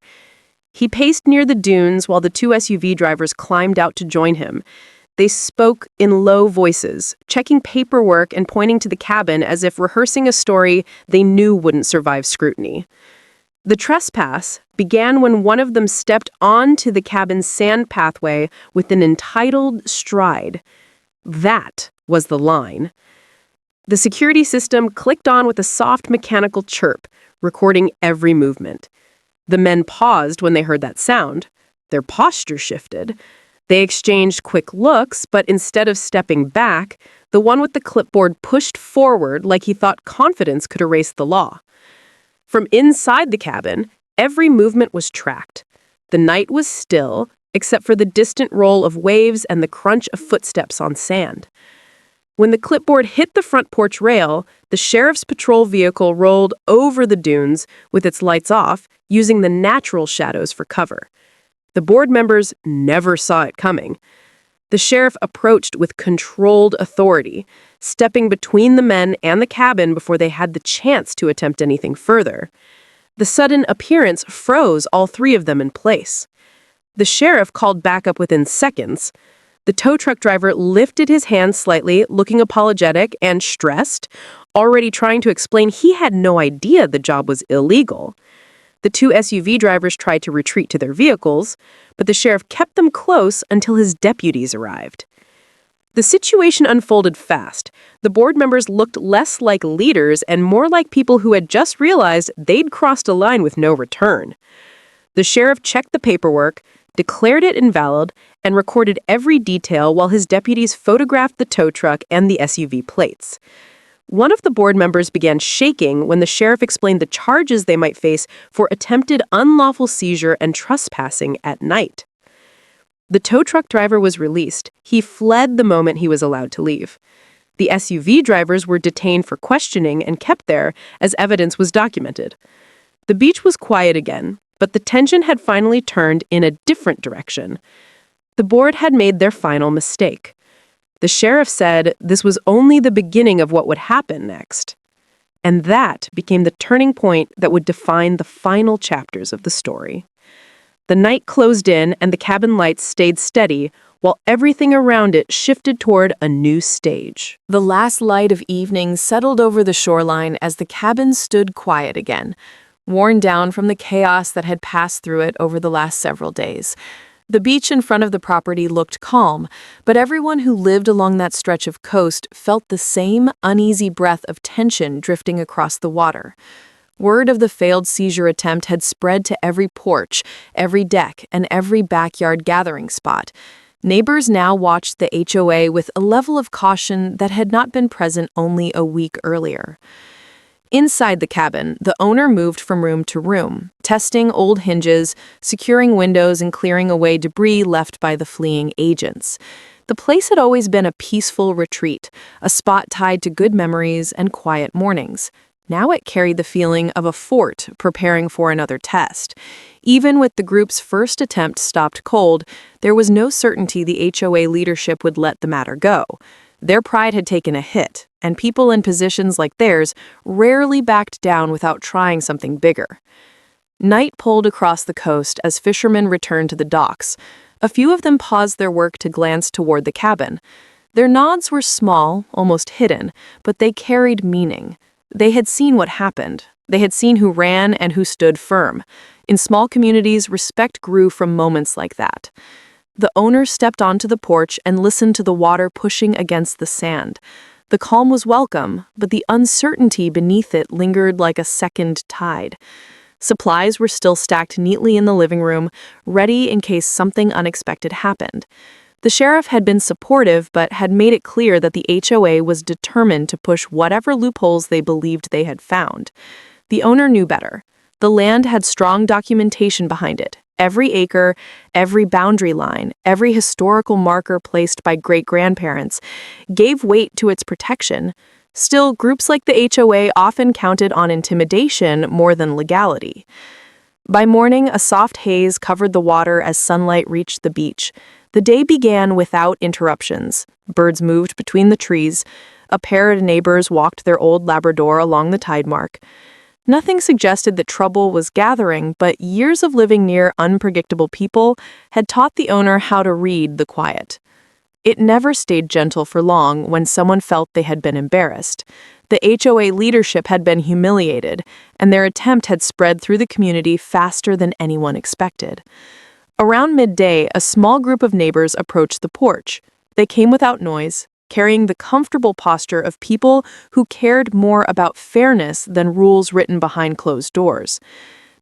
He paced near the dunes while the two SUV drivers climbed out to join him. They spoke in low voices, checking paperwork and pointing to the cabin as if rehearsing a story they knew wouldn't survive scrutiny. The trespass began when one of them stepped onto the cabin's sand pathway with an entitled stride. That was the line. The security system clicked on with a soft mechanical chirp, recording every movement. The men paused when they heard that sound. Their posture shifted. They exchanged quick looks, but instead of stepping back, the one with the clipboard pushed forward like he thought confidence could erase the law. From inside the cabin, every movement was tracked. The night was still, except for the distant roll of waves and the crunch of footsteps on sand. When the clipboard hit the front porch rail, the sheriff's patrol vehicle rolled over the dunes with its lights off, using the natural shadows for cover. The board members never saw it coming. The sheriff approached with controlled authority, stepping between the men and the cabin before they had the chance to attempt anything further. The sudden appearance froze all three of them in place. The sheriff called backup within seconds. The tow truck driver lifted his hands slightly, looking apologetic and stressed, already trying to explain he had no idea the job was illegal. The two SUV drivers tried to retreat to their vehicles, but the sheriff kept them close until his deputies arrived. The situation unfolded fast. The board members looked less like leaders and more like people who had just realized they'd crossed a line with no return. The sheriff checked the paperwork, declared it invalid, and recorded every detail while his deputies photographed the tow truck and the SUV plates. One of the board members began shaking when the sheriff explained the charges they might face for attempted unlawful seizure and trespassing at night. The tow truck driver was released. He fled the moment he was allowed to leave. The SUV drivers were detained for questioning and kept there as evidence was documented. The beach was quiet again, but the tension had finally turned in a different direction. The board had made their final mistake. The sheriff said this was only the beginning of what would happen next. And that became the turning point that would define the final chapters of the story. The night closed in and the cabin lights stayed steady while everything around it shifted toward a new stage. The last light of evening settled over the shoreline as the cabin stood quiet again, worn down from the chaos that had passed through it over the last several days. The beach in front of the property looked calm, but everyone who lived along that stretch of coast felt the same uneasy breath of tension drifting across the water. Word of the failed seizure attempt had spread to every porch, every deck, and every backyard gathering spot. Neighbors now watched the HOA with a level of caution that had not been present only a week earlier. Inside the cabin, the owner moved from room to room, testing old hinges, securing windows, and clearing away debris left by the fleeing agents. The place had always been a peaceful retreat, a spot tied to good memories and quiet mornings. Now it carried the feeling of a fort preparing for another test. Even with the group's first attempt stopped cold, there was no certainty the HOA leadership would let the matter go. Their pride had taken a hit, and people in positions like theirs rarely backed down without trying something bigger. Night pulled across the coast as fishermen returned to the docks. A few of them paused their work to glance toward the cabin. Their nods were small, almost hidden, but they carried meaning. They had seen what happened. They had seen who ran and who stood firm. In small communities, respect grew from moments like that. The owner stepped onto the porch and listened to the water pushing against the sand. The calm was welcome, but the uncertainty beneath it lingered like a second tide. Supplies were still stacked neatly in the living room, ready in case something unexpected happened. The sheriff had been supportive but had made it clear that the HOA was determined to push whatever loopholes they believed they had found. The owner knew better. The land had strong documentation behind it. Every acre, every boundary line, every historical marker placed by great-grandparents gave weight to its protection. Still, groups like the HOA often counted on intimidation more than legality. By morning, a soft haze covered the water as sunlight reached the beach. The day began without interruptions. Birds moved between the trees. A pair of neighbors walked their old Labrador along the tide mark. Nothing suggested that trouble was gathering, but years of living near unpredictable people had taught the owner how to read the quiet. It never stayed gentle for long when someone felt they had been embarrassed. The HOA leadership had been humiliated, and their attempt had spread through the community faster than anyone expected. Around midday, a small group of neighbors approached the porch. They came without noise. carrying the comfortable posture of people who cared more about fairness than rules written behind closed doors.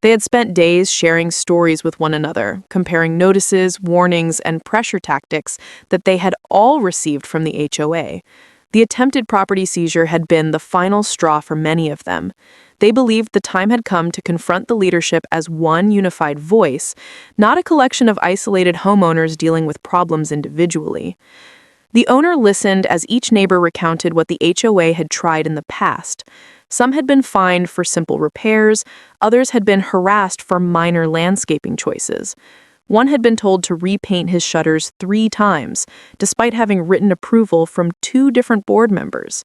They had spent days sharing stories with one another, comparing notices, warnings, and pressure tactics that they had all received from the HOA. The attempted property seizure had been the final straw for many of them. They believed the time had come to confront the leadership as one unified voice, not a collection of isolated homeowners dealing with problems individually. The owner listened as each neighbor recounted what the HOA had tried in the past. Some had been fined for simple repairs, others had been harassed for minor landscaping choices. One had been told to repaint his shutters 3 times, despite having written approval from 2 different board members.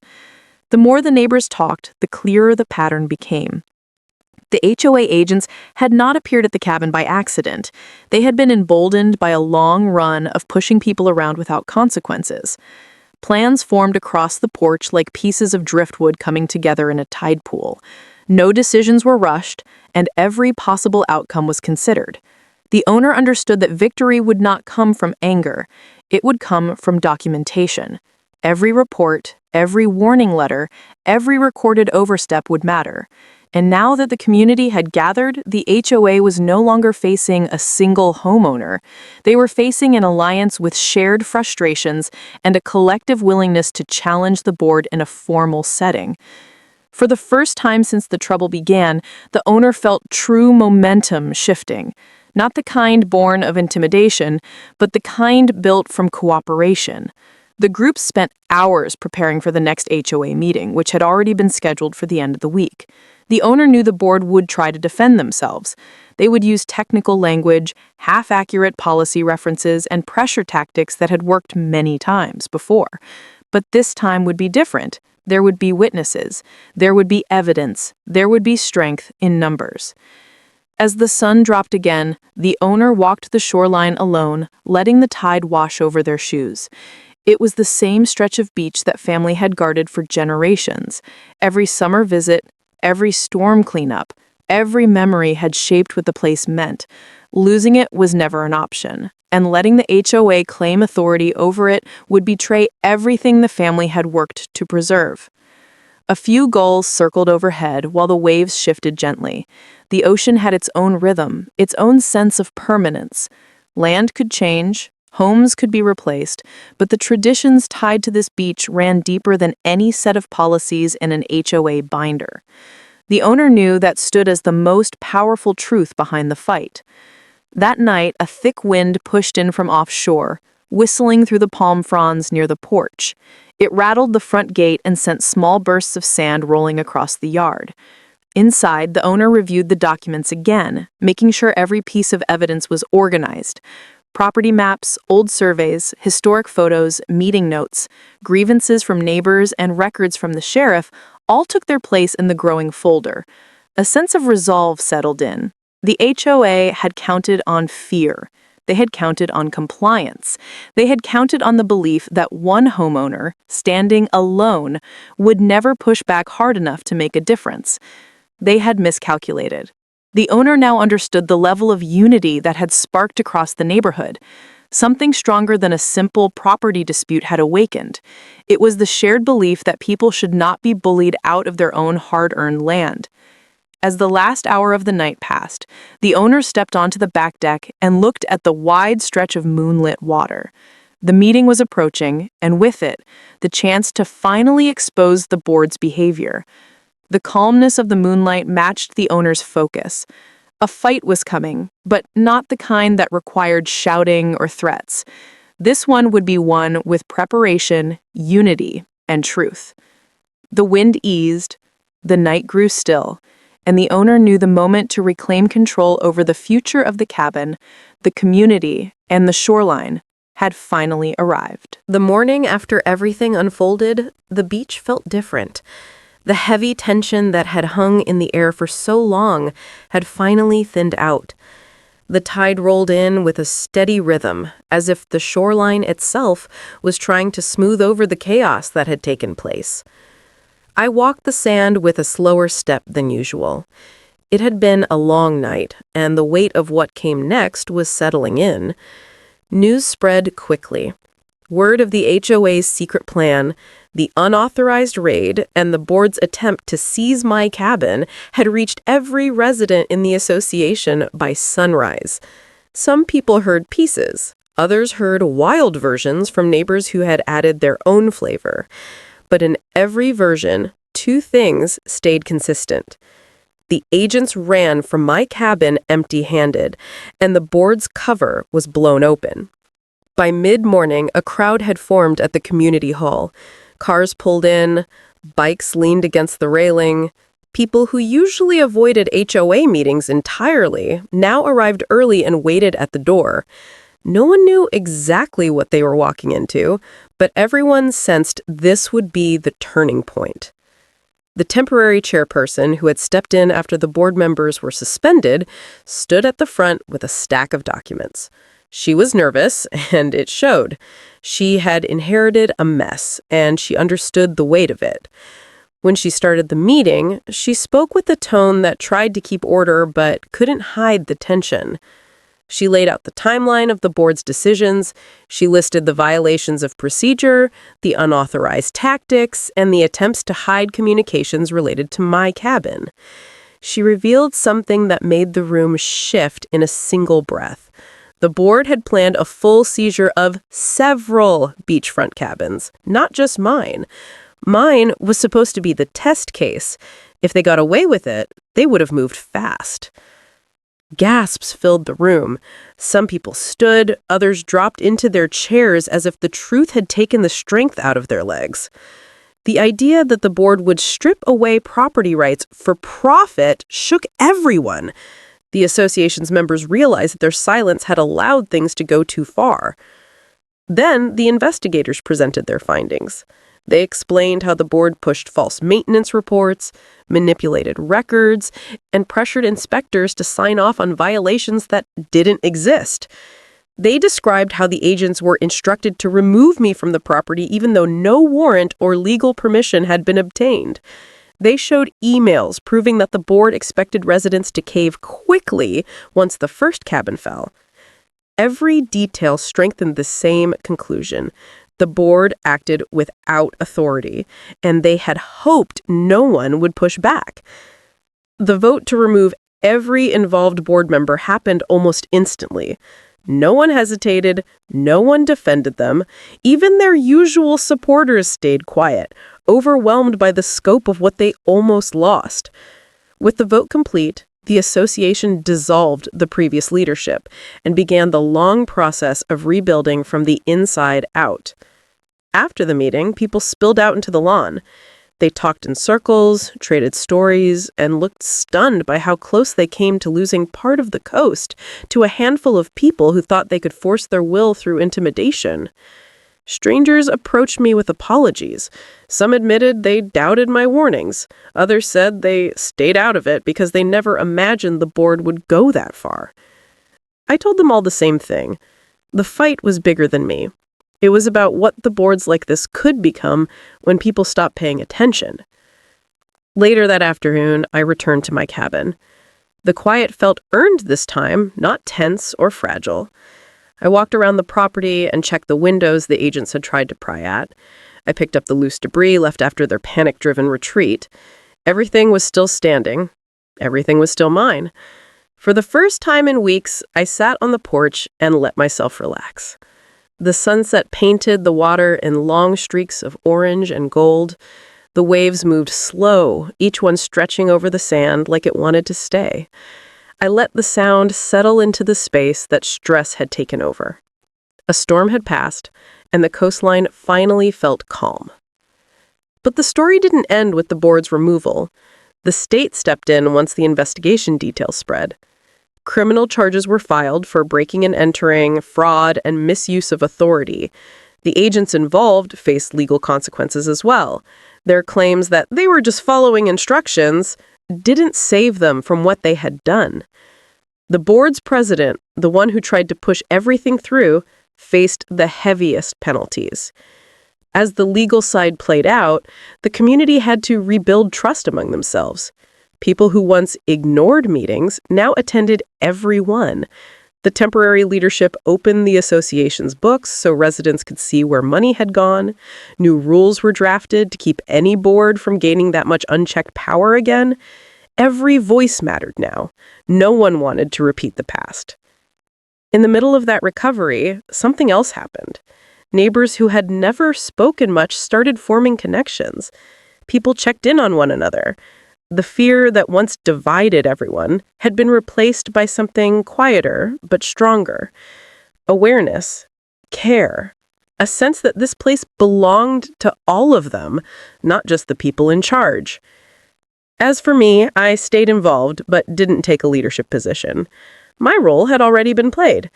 The more the neighbors talked, the clearer the pattern became. The HOA agents had not appeared at the cabin by accident. They had been emboldened by a long run of pushing people around without consequences. Plans formed across the porch like pieces of driftwood coming together in a tide pool. No decisions were rushed, and every possible outcome was considered. The owner understood that victory would not come from anger. It would come from documentation. Every report, every warning letter, every recorded overstep would matter. And now that the community had gathered, the HOA was no longer facing a single homeowner. They were facing an alliance with shared frustrations and a collective willingness to challenge the board in a formal setting. For the first time since the trouble began, the owner felt true momentum shifting. Not the kind born of intimidation, but the kind built from cooperation. The group spent hours preparing for the next HOA meeting, which had already been scheduled for the end of the week. The owner knew the board would try to defend themselves. They would use technical language, half-accurate policy references, and pressure tactics that had worked many times before. But this time would be different. There would be witnesses. There would be evidence. There would be strength in numbers. As the sun dropped again, the owner walked the shoreline alone, letting the tide wash over their shoes. It was the same stretch of beach that family had guarded for generations. Every summer visit, every storm cleanup, every memory had shaped what the place meant. Losing it was never an option, and letting the HOA claim authority over it would betray everything the family had worked to preserve. A few gulls circled overhead while the waves shifted gently. The ocean had its own rhythm, its own sense of permanence. Land could change, homes could be replaced, but the traditions tied to this beach ran deeper than any set of policies in an HOA binder. The owner knew that stood as the most powerful truth behind the fight. That night, a thick wind pushed in from offshore, whistling through the palm fronds near the porch. It rattled the front gate and sent small bursts of sand rolling across the yard. Inside, the owner reviewed the documents again, making sure every piece of evidence was organized. Property maps, old surveys, historic photos, meeting notes, grievances from neighbors, and records from the sheriff all took their place in the growing folder. A sense of resolve settled in. The HOA had counted on fear. They had counted on compliance. They had counted on the belief that one homeowner, standing alone, would never push back hard enough to make a difference. They had miscalculated. The owner now understood the level of unity that had sparked across the neighborhood. Something stronger than a simple property dispute had awakened. It was the shared belief that people should not be bullied out of their own hard-earned land. As the last hour of the night passed, the owner stepped onto the back deck and looked at the wide stretch of moonlit water. The meeting was approaching, and with it, the chance to finally expose the board's behavior. The calmness of the moonlight matched the owner's focus. A fight was coming, but not the kind that required shouting or threats. This one would be one with preparation, unity, and truth. The wind eased, the night grew still, and the owner knew the moment to reclaim control over the future of the cabin, the community, and the shoreline had finally arrived. The morning after everything unfolded, the beach felt different. The heavy tension that had hung in the air for so long had finally thinned out. The tide rolled in with a steady rhythm, as if the shoreline itself was trying to smooth over the chaos that had taken place. I walked the sand with a slower step than usual. It had been a long night, and the weight of what came next was settling in. News spread quickly. Word of the HOA's secret plan, the unauthorized raid, and the board's attempt to seize my cabin had reached every resident in the association by sunrise. Some people heard pieces. Others heard wild versions from neighbors who had added their own flavor. But in every version, two things stayed consistent. The agents ran from my cabin empty-handed, and the board's cover was blown open. By mid-morning, a crowd had formed at the community hall. Cars pulled in, bikes leaned against the railing. People who usually avoided HOA meetings entirely now arrived early and waited at the door. No one knew exactly what they were walking into, but everyone sensed this would be the turning point. The temporary chairperson, who had stepped in after the board members were suspended, stood at the front with a stack of documents. She was nervous, and it showed. She had inherited a mess, and she understood the weight of it. When she started the meeting, she spoke with a tone that tried to keep order but couldn't hide the tension. She laid out the timeline of the board's decisions. She listed the violations of procedure, the unauthorized tactics, and the attempts to hide communications related to my cabin. She revealed something that made the room shift in a single breath. The board had planned a full seizure of several beachfront cabins, not just mine. Mine was supposed to be the test case. If they got away with it, they would have moved fast. Gasps filled the room. Some people stood, others dropped into their chairs as if the truth had taken the strength out of their legs. The idea that the board would strip away property rights for profit shook everyone. The association's members realized that their silence had allowed things to go too far. Then the investigators presented their findings. They explained how the board pushed false maintenance reports, manipulated records, and pressured inspectors to sign off on violations that didn't exist. They described how the agents were instructed to remove me from the property even though no warrant or legal permission had been obtained. They showed emails proving that the board expected residents to cave quickly once the first cabin fell. Every detail strengthened the same conclusion. The board acted without authority, and they had hoped no one would push back. The vote to remove every involved board member happened almost instantly. No one hesitated, no one defended them. Even their usual supporters stayed quiet, overwhelmed by the scope of what they almost lost. With the vote complete, the association dissolved the previous leadership and began the long process of rebuilding from the inside out. After the meeting, people spilled out into the lawn. They talked in circles, traded stories, and looked stunned by how close they came to losing part of the coast to a handful of people who thought they could force their will through intimidation. Strangers approached me with apologies. Some admitted they doubted my warnings. Others said they stayed out of it because they never imagined the board would go that far. I told them all the same thing. The fight was bigger than me. It was about what the boards like this could become when people stopped paying attention. Later that afternoon, I returned to my cabin. The quiet felt earned this time, not tense or fragile. I walked around the property and checked the windows the agents had tried to pry at. I picked up the loose debris left after their panic-driven retreat. Everything was still standing. Everything was still mine. For the first time in weeks, I sat on the porch and let myself relax. The sunset painted the water in long streaks of orange and gold. The waves moved slow, each one stretching over the sand like it wanted to stay. I let the sound settle into the space that stress had taken over. A storm had passed, and the coastline finally felt calm. But the story didn't end with the board's removal. The state stepped in once the investigation details spread. Criminal charges were filed for breaking and entering, fraud, and misuse of authority. The agents involved faced legal consequences as well. Their claims that they were just following instructions didn't save them from what they had done. The board's president, the one who tried to push everything through, faced the heaviest penalties. As the legal side played out, the community had to rebuild trust among themselves. People who once ignored meetings now attended every one. The temporary leadership opened the association's books so residents could see where money had gone. New rules were drafted to keep any board from gaining that much unchecked power again. Every voice mattered now. No one wanted to repeat the past. In the middle of that recovery, something else happened. Neighbors who had never spoken much started forming connections. People checked in on one another. The fear that once divided everyone had been replaced by something quieter but stronger. Awareness, care, a sense that this place belonged to all of them, not just the people in charge. As for me, I stayed involved but didn't take a leadership position. My role had already been played.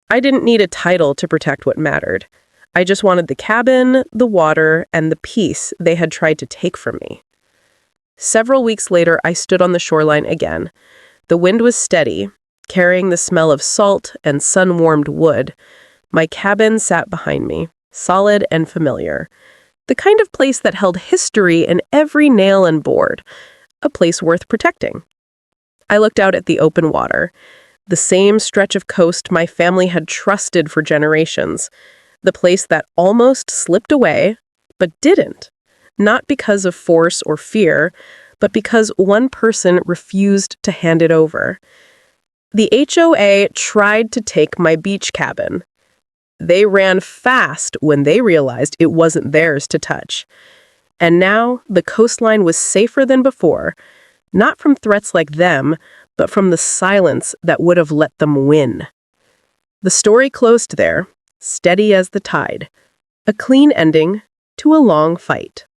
I didn't need a title to protect what mattered. I just wanted the cabin, the water, and the peace they had tried to take from me. Several weeks later, I stood on the shoreline again. The wind was steady, carrying the smell of salt and sun-warmed wood. My cabin sat behind me, solid and familiar. The kind of place that held history in every nail and board. A place worth protecting. I looked out at the open water. The same stretch of coast my family had trusted for generations. The place that almost slipped away, but didn't. Not because of force or fear, but because one person refused to hand it over. The HOA tried to take my beach cabin. They ran fast when they realized it wasn't theirs to touch. And now the coastline was safer than before, not from threats like them, but from the silence that would have let them win. The story closed there, steady as the tide. A clean ending to a long fight.